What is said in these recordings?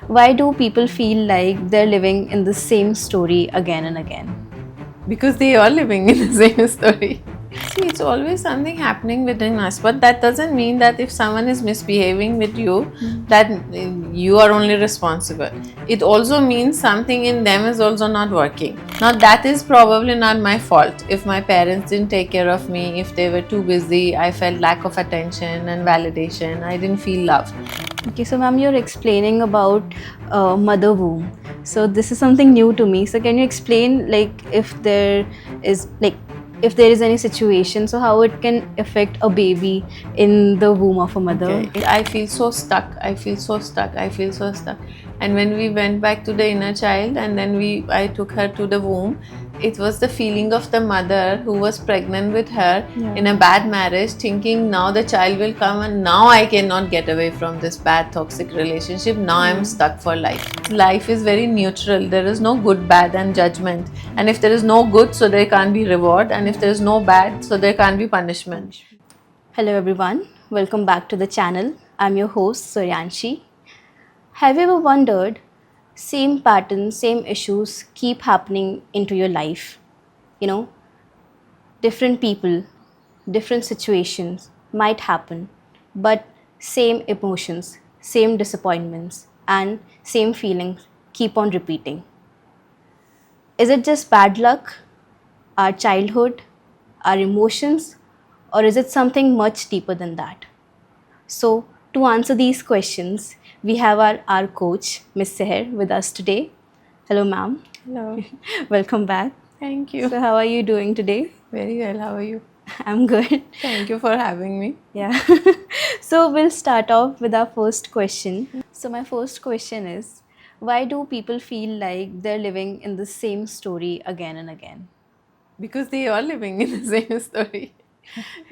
Why do people feel like they're living in the same story again and again? Because they are living in the same story. See, it's always something happening within us, but that doesn't mean that if someone is misbehaving with you, that you are only responsible. It also means something in them is also not working. Now, that is probably not my fault. If my parents didn't take care of me, if they were too busy, I felt lack of attention and validation, I didn't feel loved. Okay, so ma'am, you're explaining about mother womb. So this is something new to me. So can you explain, like, if there is any situation, so how it can affect a baby in the womb of a mother? Okay, I feel so stuck. I feel so stuck. I feel so stuck. And when we went back to the inner child, and then I took her to the womb. It was the feeling of the mother who was pregnant with her in a Yeah. bad marriage, thinking now the child will come, and now I cannot get away from this bad toxic relationship. Now I'm Yeah. stuck for life. Life is very neutral. There is no good, bad, and judgment. And if there is no good, so there can't be reward. And if there is no bad, so there can't be punishment. Hello everyone, welcome back to the channel. I'm your host Suryanshi. Have you ever wondered, same patterns, same issues keep happening into your life? You know, different people, different situations might happen, but same emotions, same disappointments, and same feelings keep on repeating. Is it just bad luck, our childhood, our emotions, or is it something much deeper than that? So, to answer these questions, we have our coach, Miss Seher, with us today. Hello, ma'am. Hello. Welcome back. Thank you. So, how are you doing today? Very well. How are you? I'm good. Thank you for having me. Yeah. So, we'll start off with our first question. So, my first question is, why do people feel like they're living in the same story again and again? Because they are living in the same story.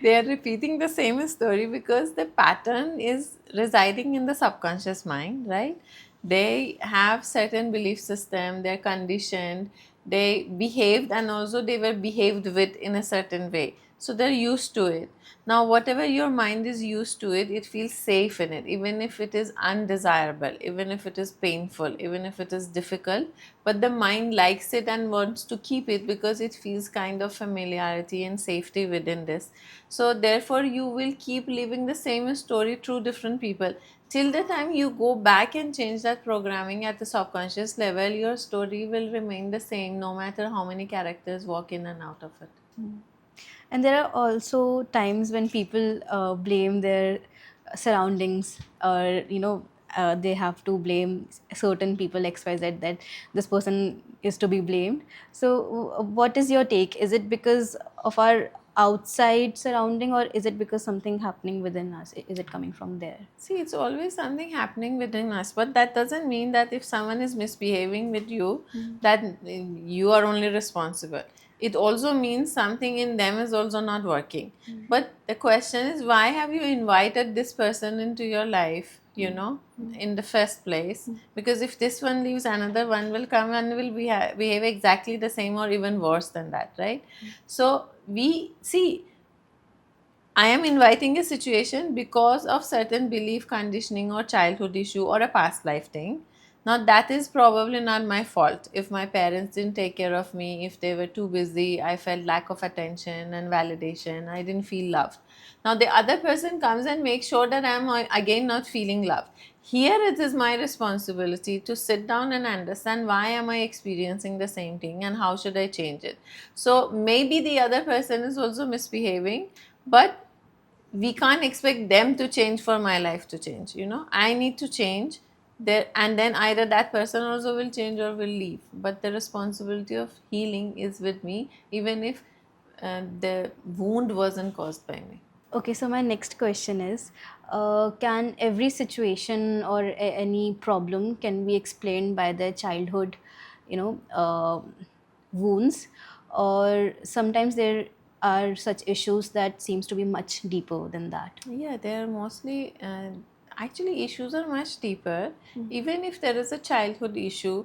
They are repeating the same story because the pattern is residing in the subconscious mind, right? They have certain belief system, they're conditioned, they behaved and also they were behaved with in a certain way. So they're used to it. Now, whatever your mind is used to it feels safe in it, even if it is undesirable, even if it is painful, even if it is difficult. But the mind likes it and wants to keep it because it feels kind of familiarity and safety within this. So, therefore, you will keep living the same story through different people. Till the time you go back and change that programming at the subconscious level, your story will remain the same no matter how many characters walk in and out of it. And there are also times when people blame their surroundings, or they have to blame certain people XYZ, that this person is to be blamed. So what is your take? Is it because of our outside surrounding, or is it because something happening within us? Is it coming from there? See, it's always something happening within us, but that doesn't mean that if someone is misbehaving with you, that you are only responsible. It also means something in them is also not working. But the question is, why have you invited this person into your life, in the first place? Because if this one leaves, another one will come and will behave exactly the same or even worse than that, right? So, we see I am inviting a situation because of certain belief conditioning or childhood issue or a past life thing. Now, that is probably not my fault. If my parents didn't take care of me, if they were too busy, I felt lack of attention and validation, I didn't feel loved. Now, the other person comes and makes sure that I'm again not feeling loved. Here it is my responsibility to sit down and understand why am I experiencing the same thing and how should I change it. So maybe the other person is also misbehaving, but we can't expect them to change for my life to change. I need to change there, and then either that person also will change or will leave, but the responsibility of healing is with me, even if the wound wasn't caused by me. Okay, so my next question is, can every situation or any problem can be explained by their childhood, you know, wounds, or sometimes there are such issues that seems to be much deeper than that? Yeah, they are mostly actually issues are much deeper. Even if there is a childhood issue,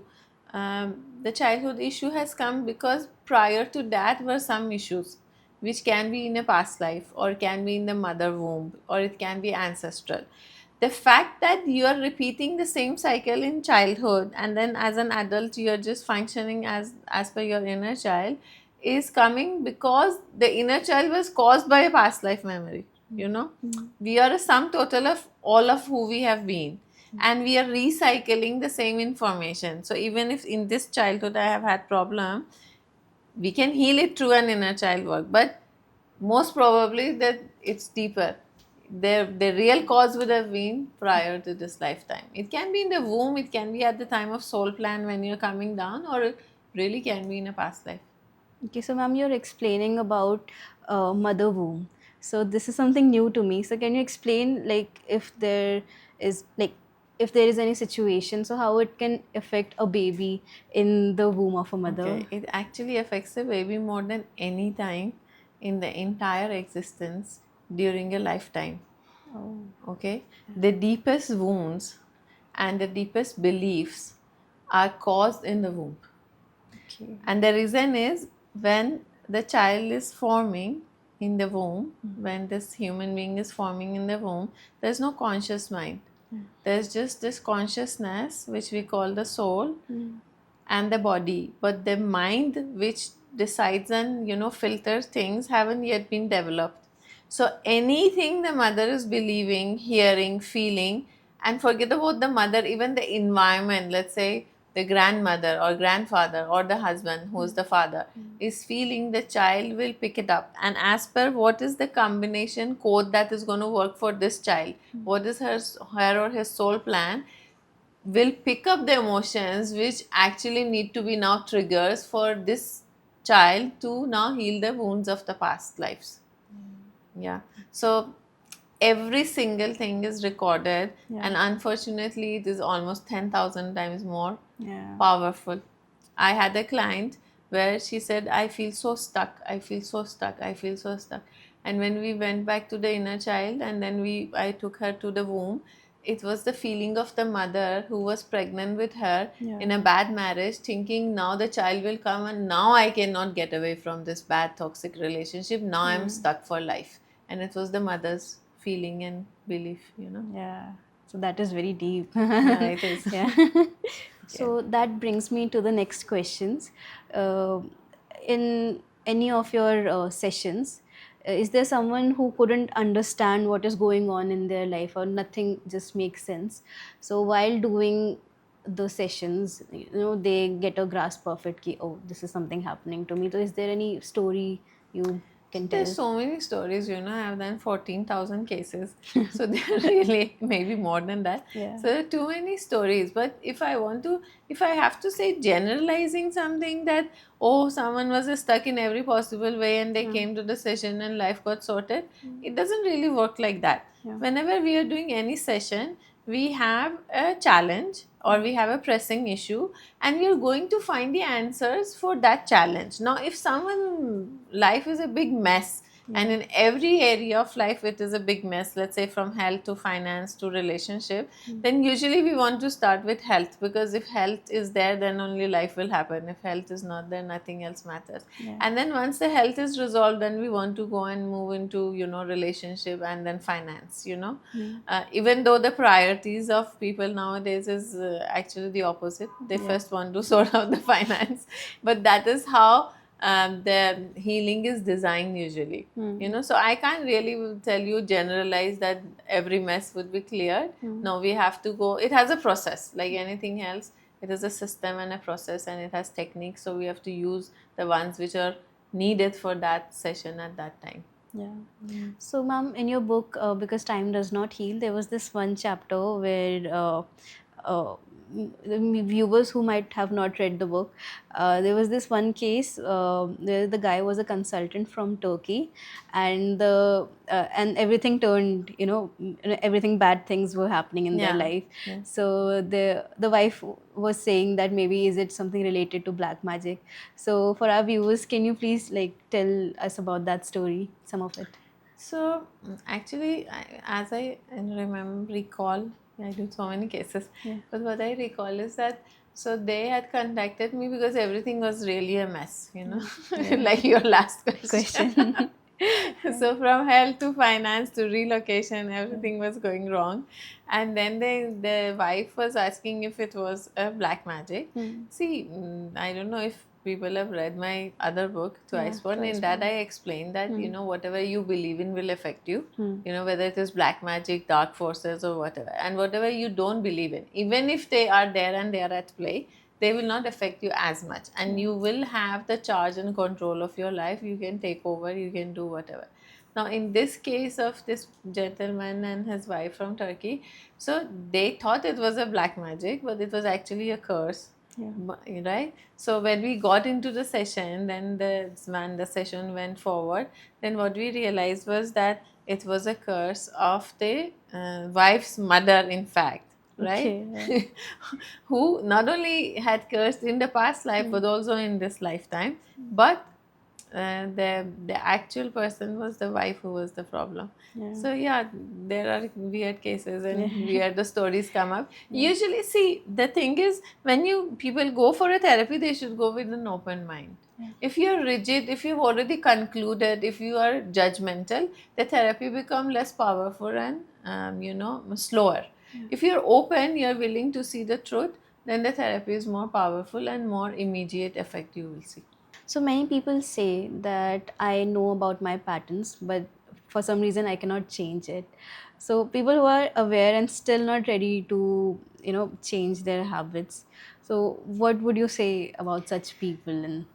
the childhood issue has come because prior to that were some issues which can be in a past life or can be in the mother womb or it can be ancestral. the fact that you are repeating the same cycle in childhood and then as an adult you're just functioning as per your inner child is coming because the inner child was caused by a past life memory. You know, we are a sum total of all of who we have been, and we are recycling the same information. So even if in this childhood I have had problem, we can heal it through an inner child work, but most probably that it's deeper. The real cause would have been prior to this lifetime. It can be in the womb, it can be at the time of soul plan when you're coming down, or it really can be in a past life. Okay, so ma'am, you're explaining about mother womb. So this is something new to me. So can you explain, like, if there is any situation, so how it can affect a baby in the womb of a mother? Okay, it actually affects the baby more than any time in the entire existence during a lifetime. Oh. Okay, the deepest wounds and the deepest beliefs are caused in the womb. Okay. And the reason is when the child is forming in the womb, when this human being is forming in the womb, there's no conscious mind. There's just this consciousness which we call the soul and the body. But the mind which decides and filters things haven't yet been developed. So anything the mother is believing, hearing, feeling, and forget about the mother, even the environment, let's say the grandmother or grandfather or the husband who is the father is feeling, the child will pick it up. And as per what is the combination code that is going to work for this child, what is her or his soul plan, will pick up the emotions which actually need to be now triggers for this child to now heal the wounds of the past lives. Yeah. So every single thing is recorded, and unfortunately it is almost 10,000 times more powerful. I had a client where she said, I feel so stuck, I feel so stuck, I feel so stuck. And when we went back to the inner child and then I took her to the womb, it was the feeling of the mother who was pregnant with her in a bad marriage, thinking now the child will come and now I cannot get away from this bad toxic relationship. Now I'm stuck for life. And it was the mother's feeling and belief. Yeah. So that is very deep. Yeah, it is. Yeah. So that brings me to the next questions. In any of your sessions, is there someone who couldn't understand what is going on in their life, or nothing just makes sense? So while doing the sessions, they get a grasp of it, ki, oh, this is something happening to me. So is there any story you can tell? There's so many stories, I have done 14,000 cases. So there are really maybe more than that. Yeah. So there are too many stories. But if I have to say generalizing something that, oh, someone was stuck in every possible way and they came to the session and life got sorted, it doesn't really work like that. Whenever we are doing any session, we have a challenge or we have a pressing issue, and we are going to find the answers for that challenge. Now, if someone life is a big mess, and in every area of life it is a big mess, let's say from health to finance to relationship, then usually we want to start with health, because if health is there, then only life will happen. If health is not there, nothing else matters. And then once the health is resolved, then we want to go and move into relationship and then finance. Even though the priorities of people nowadays is actually the opposite. They first want to sort out the finance, but that is how the healing is designed usually. So I can't really tell you, generalize that every mess would be cleared. No, we have to go, it has a process like anything else. It is a system and a process, and it has techniques, so we have to use the ones which are needed for that session at that time. Yeah. So, ma'am, in your book, Because Time Does Not Heal, there was this one chapter where the viewers who might have not read the book, there was this one case where the guy was a consultant from Turkey, and and everything turned, everything bad things were happening in their life. So the wife was saying that maybe is it something related to black magic. So for our viewers, can you please tell us about that story, some of it? So actually, as I recall, I do so many cases, but what I recall is that, so they had contacted me because everything was really a mess, like your last question. So from health to finance to relocation, everything was going wrong. And then the wife was asking if it was a black magic. See, I don't know if people have read my other book, Twice Born. In that, I explained that whatever you believe in will affect you. Whether it is black magic, dark forces, or whatever, and whatever you don't believe in, even if they are there and they are at play, they will not affect you as much, and you will have the charge and control of your life. You can take over, you can do whatever. Now in this case of this gentleman and his wife from Turkey, so they thought it was a black magic, but it was actually a curse. Right. So when we got into the session, then the session went forward, then what we realized was that it was a curse of the wife's mother, in fact, right? Okay. Who not only had cursed in the past life but also in this lifetime. But the actual person was the wife who was the problem. So yeah, there are weird cases and weird stories come up. Usually, see, the thing is, when you people go for a therapy, they should go with an open mind. If you're rigid, if you've already concluded, if you are judgmental, the therapy become less powerful and slower. If you're open, you're willing to see the truth, then the therapy is more powerful and more immediate effect you will see. So many people say that I know about my patterns, but for some reason I cannot change it. So people who are aware and still not ready to, change their habits. So what would you say about such people and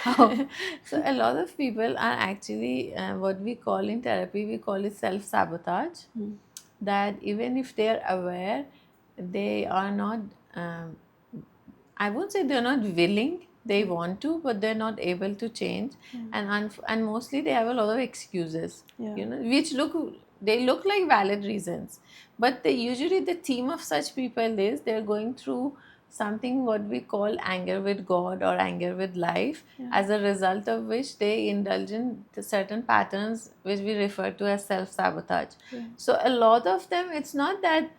how? So a lot of people are actually what we call in therapy, we call it self-sabotage. That even if they are aware, they are not, I won't say they're not willing, they want to, but they're not able to change. And mostly they have a lot of excuses, which look like valid reasons. But usually the theme of such people is they're going through something what we call anger with God or anger with life, as a result of which they indulge in certain patterns which we refer to as self-sabotage. So a lot of them, it's not that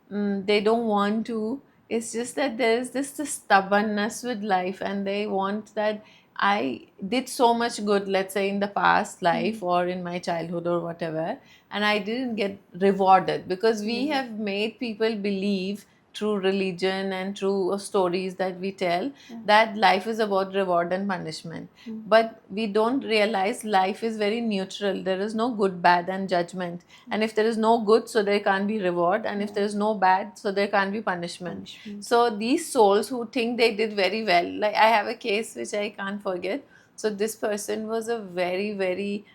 they don't want to, it's just that there is this stubbornness with life, and they want that I did so much good, let's say in the past life or in my childhood or whatever, and I didn't get rewarded, because we have made people believe through religion and through stories that we tell that life is about reward and punishment. But we don't realize life is very neutral. There is no good, bad, and judgment. And if there is no good, so there can't be reward. And if there is no bad, so there can't be punishment. So these souls who think they did very well, like I have a case which I can't forget. So this person was a very, very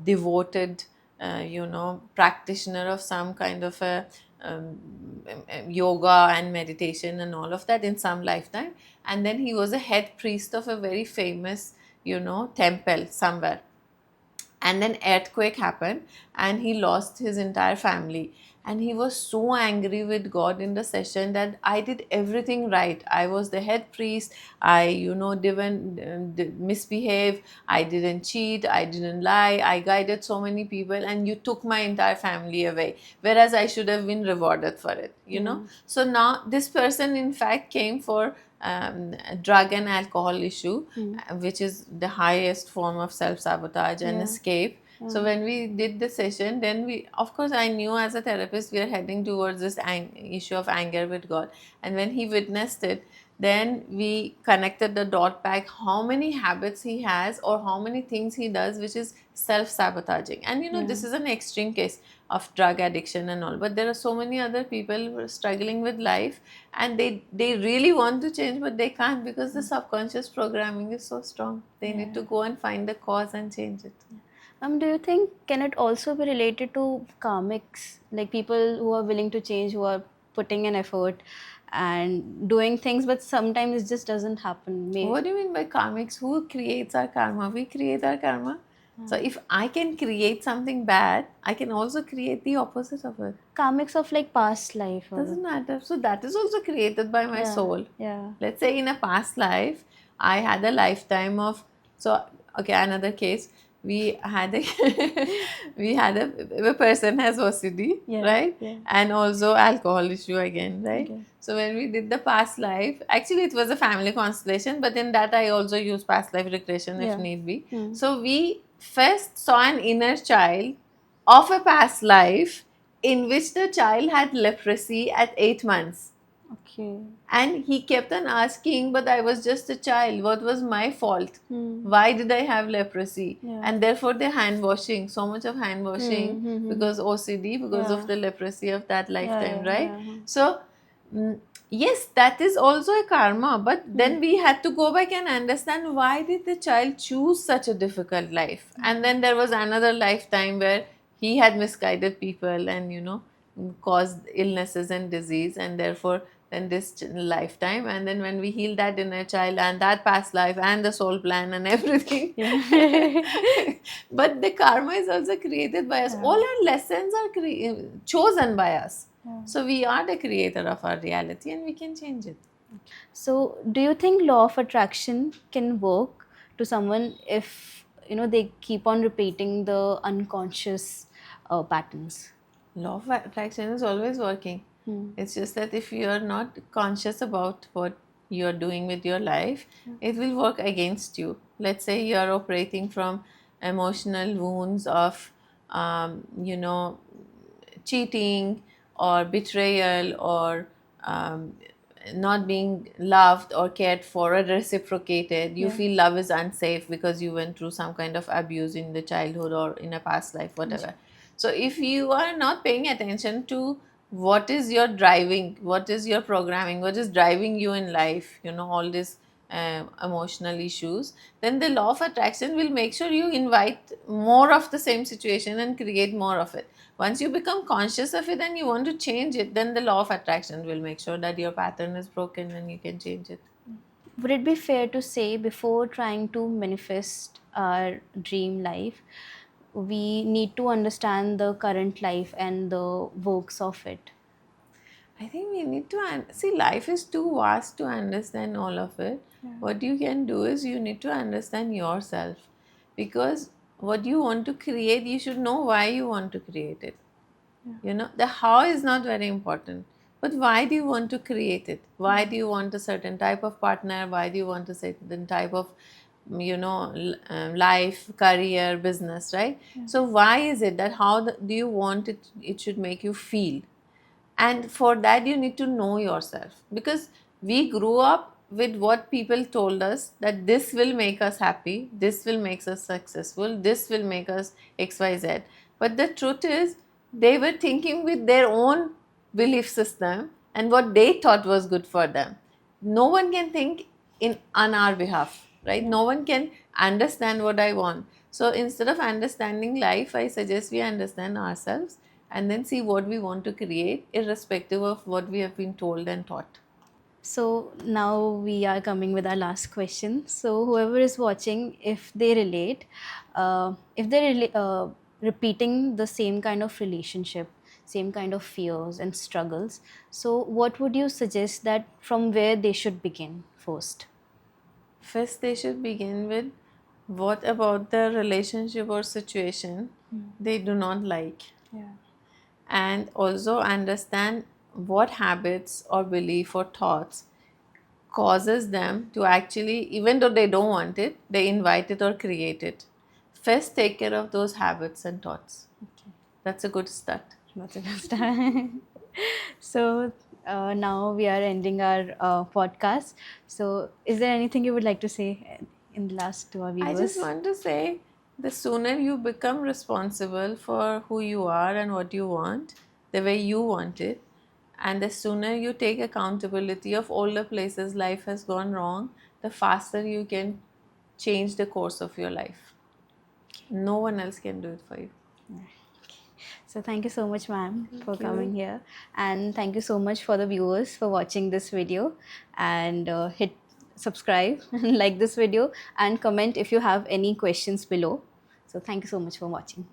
devoted, practitioner of some kind of a yoga and meditation and all of that in some lifetime. And then he was a head priest of a very famous, temple somewhere. And then earthquake happened and he lost his entire family, and he was so angry with God in the session that I did everything right. I was the head priest. I didn't misbehave. I didn't cheat. I didn't lie. I guided so many people, and you took my entire family away, whereas I should have been rewarded for it. So now this person in fact came for drug and alcohol issue, which is the highest form of self-sabotage and escape. So when we did the session, then of course I knew as a therapist we are heading towards this issue of anger with God. And when he witnessed it, then we connected the dot back, how many habits he has or how many things he does which is self-sabotaging. And this is an extreme case of drug addiction and all, but there are so many other people who are struggling with life, and they really want to change, but they can't, because the subconscious programming is so strong. They need to go and find the cause and change it. Do you think can it also be related to karmics, like people who are willing to change, who are putting an effort and doing things, but sometimes it just doesn't happen? What do you mean by karmics? Who creates our karma? We create our karma. So if I can create something bad, I can also create the opposite of it. Karmics of like past life. Doesn't matter. So that is also created by my soul. Yeah. Let's say in a past life, I had a lifetime of, another case. We had a person has OCD, right? Yeah. And also alcohol issue again, right? Okay. So when we did the past life, actually it was a family constellation, but in that I also use past life regression if need be. So we Fest saw an inner child of a past life in which the child had leprosy at 8 months. Okay. And he kept on asking, but I was just a child. What was my fault? Hmm. Why did I have leprosy? Yeah. And therefore, the hand washing, so much of hand washing because OCD, because of Yeah. the leprosy of that lifetime, yeah, right? yeah. So, yes, that is also a karma, but then we had to go back and understand why did the child choose such a difficult life? And then there was another lifetime where he had misguided people and, caused illnesses and disease, and therefore then this lifetime, and then when we heal that inner child and that past life and the soul plan and everything. But the karma is also created by us. Yeah. All our lessons are chosen by us. Yeah. So we are the creator of our reality and we can change it. So, do you think law of attraction can work to someone if they keep on repeating the unconscious patterns? Law of attraction is always working. It's just that if you are not conscious about what you're doing with your life, it will work against you. Let's say you are operating from emotional wounds of, cheating or betrayal or not being loved or cared for or reciprocated. You feel love is unsafe because you went through some kind of abuse in the childhood or in a past life, whatever. So if you are not paying attention to what is your driving, what is your programming, what is driving you in life, all these emotional issues, then the law of attraction will make sure you invite more of the same situation and create more of it. Once you become conscious of it and you want to change it, then the law of attraction will make sure that your pattern is broken and you can change it. Would it be fair to say before trying to manifest our dream life, we need to understand the current life and the works of it? I think we need to see, life is too vast to understand all of it. What you can do is you need to understand yourself, because what you want to create, you should know why you want to create it. The how is not very important, but why do you want to create it? Why do you want a certain type of partner? Why do you want a certain type of life, career, business, right? So why is it that how do you want it should make you feel? And for that you need to know yourself, because we grew up with what people told us, that this will make us happy, this will make us successful, this will make us xyz. But the truth is, they were thinking with their own belief system and what they thought was good for them. No one can think in on our behalf, right? No one can understand what I want. So instead of understanding life, I suggest we understand ourselves and then see what we want to create, irrespective of what we have been told and taught. So now we are coming with our last question. So whoever is watching, if they relate, if they're repeating the same kind of relationship, same kind of fears and struggles, so what would you suggest that from where they should begin first? First, they should begin with what about the relationship or situation they do not like, Yeah. and also understand what habits or belief or thoughts causes them to actually, even though they don't want it, they invite it or create it. First, take care of those habits and thoughts. Okay. That's a good start. That's a good start. So now we are ending our podcast. So is there anything you would like to say in the last to our I viewers? just want to say, the sooner you become responsible for who you are and what you want, the way you want it, and the sooner you take accountability of all the places life has gone wrong, the faster you can change the course of your life. No one else can do it for you. So thank you so much, ma'am, for you. coming here, and thank you so much for the viewers for watching this video, and hit subscribe and like this video and comment if you have any questions below. So thank you so much for watching.